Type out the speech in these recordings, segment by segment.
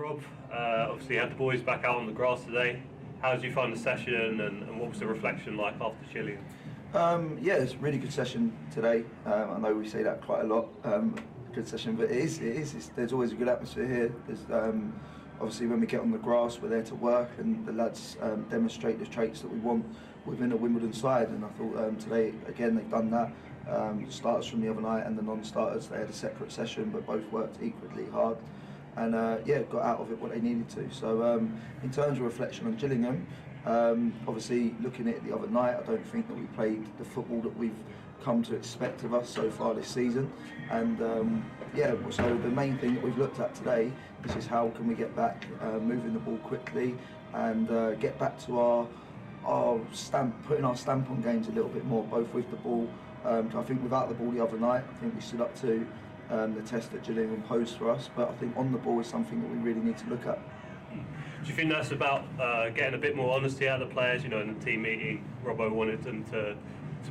Rob, obviously you had the boys back out on the grass today. How did you find the session and what was the reflection like after Gillingham? Yeah, it's a really good session today. I know we say that quite a lot, good session, but it is. There's always a good atmosphere here. There's obviously when we get on the grass, we're there to work, and the lads demonstrate the traits that we want within a Wimbledon side. And I thought today, again, they've done that. The starters from the other night and the non-starters, they had a separate session, but both worked equally hard. And yeah, got out of it what they needed to. So in terms of reflection on Gillingham, obviously looking at it the other night, I don't think that we played the football that we've come to expect of us so far this season. And yeah, so the main thing that we've looked at today is just how can we get back moving the ball quickly and get back to our stamp, putting our stamp on games a little bit more, both with the ball. I think without the ball the other night, I think we stood up to the test that Gillingham posed for us, but I think on the ball is something that we really need to look at. Do you think that's about getting a bit more honesty out of the players? You know, in the team meeting, Robbo wanted them to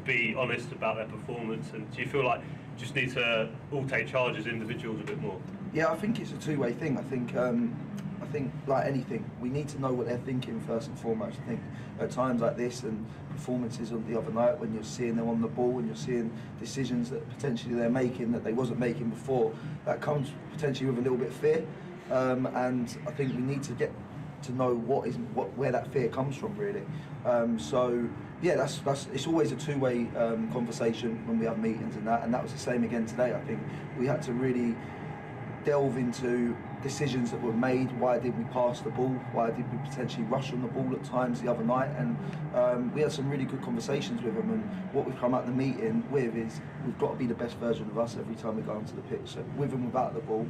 be honest about their performance, and do you feel like you just need to all take charge as individuals a bit more? Yeah, I think it's a two-way thing. I think like anything, we need to know what they're thinking first and foremost. I think at times like this and performances on the other night, when you're seeing them on the ball and you're seeing decisions that potentially they're making that they wasn't making before, that comes potentially with a little bit of fear. And I think we need to get to know where that fear comes from, really. So yeah, that's it's always a two-way conversation when we have meetings and that was the same again today. I think we had to really delve into decisions that were made. Why did we pass the ball? Why did we potentially rush on the ball at times the other night? And we had some really good conversations with them, and what we've come out of the meeting with is we've got to be the best version of us every time we go onto the pitch. So with and without the ball,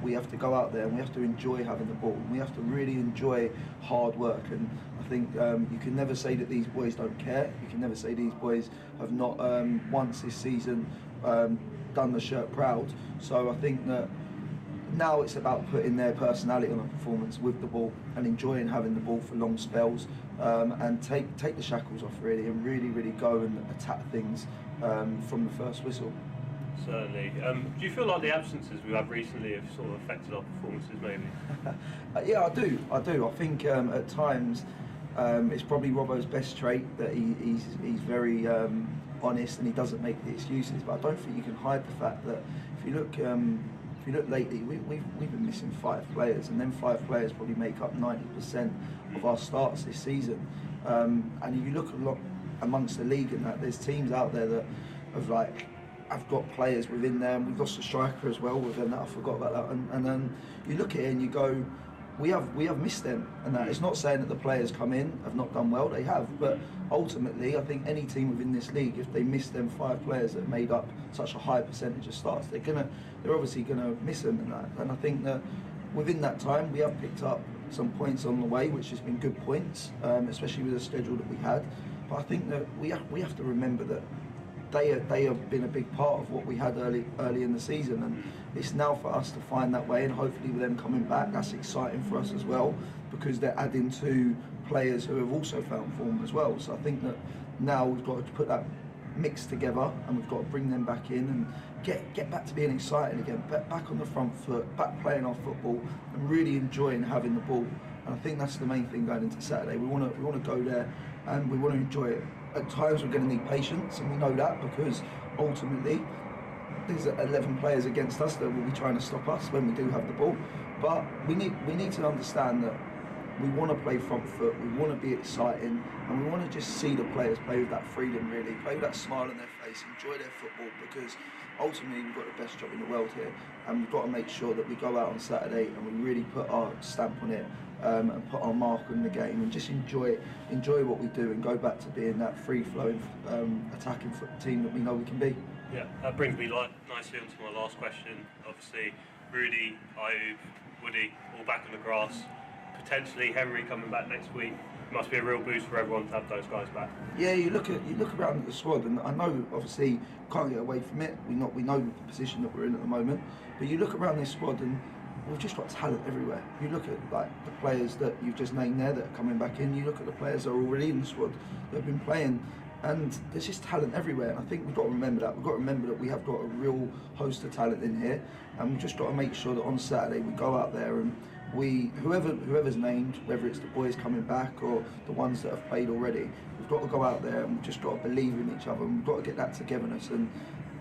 we have to go out there and we have to enjoy having the ball, and we have to really enjoy hard work. And I think you can never say that these boys don't care. You can never say these boys have not once this season done the shirt proud. So I think that now it's about putting their personality on a performance with the ball and enjoying having the ball for long spells, and take the shackles off really, and really go and attack things from the first whistle. Certainly. Do you feel like the absences we've had recently have sort of affected our performances maybe? Yeah, I do. I think at times it's probably Robbo's best trait that he's very honest and he doesn't make the excuses, but I don't think you can hide the fact that if you look lately, we've been missing 5 players, and then 5 players probably make up 90% of our starts this season. And if you look a lot amongst the league and that, there's teams out there that have got players within them. We've lost a striker as well within that. I forgot about that. And then you look at it and you go, we have missed them, and that it's not saying that the players come in have not done well, they have, but ultimately I think any team within this league, if they miss them 5 players that made up such a high percentage of starts, they're obviously gonna miss them in that. And I think that within that time we have picked up some points on the way, which has been good points, especially with the schedule that we had. But I think that we have to remember that they have been a big part of what we had early in the season, and it's now for us to find that way, and hopefully with them coming back, that's exciting for us as well, because they're adding to players who have also found form as well. So I think that now we've got to put that mix together, and we've got to bring them back in and get back to being exciting again, back on the front foot, back playing our football and really enjoying having the ball. And I think that's the main thing going into Saturday. We want to go there and we want to enjoy it. At times we're going to need patience, and we know that because ultimately there's 11 players against us that will be trying to stop us when we do have the ball. But we need to understand that we want to play front foot, we want to be exciting, and we want to just see the players play with that freedom, really, play with that smile on their face, enjoy their football, because ultimately we've got the best job in the world here, and we've got to make sure that we go out on Saturday and we really put our stamp on it, and put our mark on the game, and just enjoy what we do, and go back to being that free-flowing attacking team that we know we can be. Yeah, that brings me nicely onto my last question. Obviously, Rudy, Ayub, Woody, all back on the grass. Potentially Henry coming back next week. It must be a real boost for everyone to have those guys back. Yeah, you look around at the squad, and I know obviously can't get away from it. We know the position that we're in at the moment, but you look around this squad and we've just got talent everywhere. You look at the players that you've just named there that are coming back in. You look at the players that are already in the squad that have been playing And there's just talent everywhere, and I think we've got to remember that. We've got to remember that we have got a real host of talent in here, and we've just got to make sure that on Saturday we go out there and whoever's named, whether it's the boys coming back or the ones that have played already, we've got to go out there and we've just got to believe in each other, and we've got to get that togetherness. And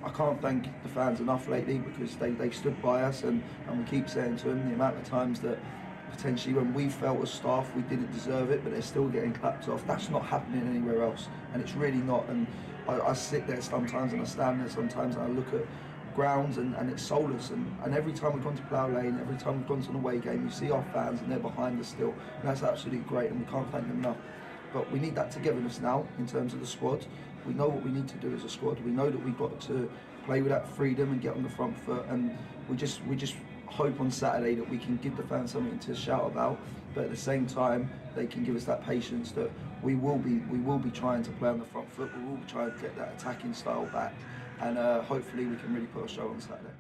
I can't thank the fans enough lately, because they stood by us, and we keep saying to them the amount of times that potentially when we felt as staff we didn't deserve it, but they're still getting clapped off. That's not happening anywhere else, and it's really not. And I sit there sometimes and I stand there sometimes and I look at grounds and it's soulless, and every time we've gone to Plough Lane, every time we've gone to an away game, you see our fans and they're behind us still, and that's absolutely great, and we can't thank them enough. But we need that togetherness now in terms of the squad. We know what we need to do as a squad. We know that we've got to play with that freedom and get on the front foot, and we just hope on Saturday that we can give the fans something to shout about, but at the same time they can give us that patience that we will be trying to play on the front foot. We will be trying to get that attacking style back, and hopefully we can really put a show on Saturday.